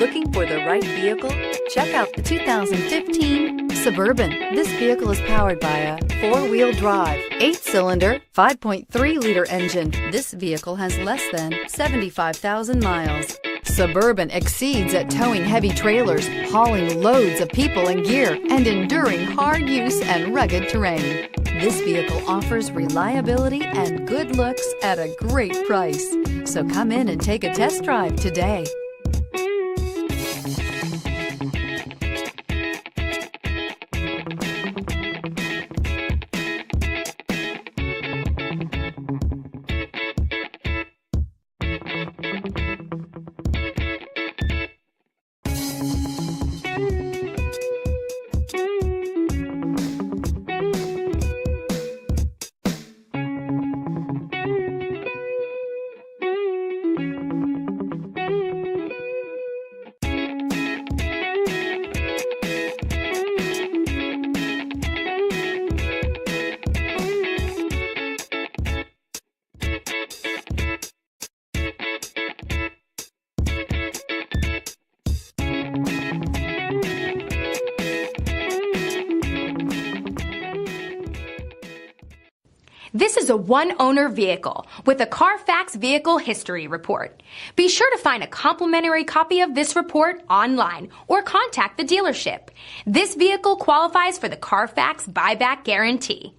Looking for the right vehicle? Check out the 2015 Suburban. This vehicle is powered by a 4-wheel drive, 8-cylinder, 5.3-liter engine. This vehicle has less than 75,000 miles. Suburban exceeds at towing heavy trailers, hauling loads of people and gear, and enduring hard use and rugged terrain. This vehicle offers reliability and good looks at a great price. So come in and take a test drive today. This is a one-owner vehicle with a Carfax Vehicle History Report. Be sure to find a complimentary copy of this report online or contact the dealership. This vehicle qualifies for the Carfax Buyback Guarantee.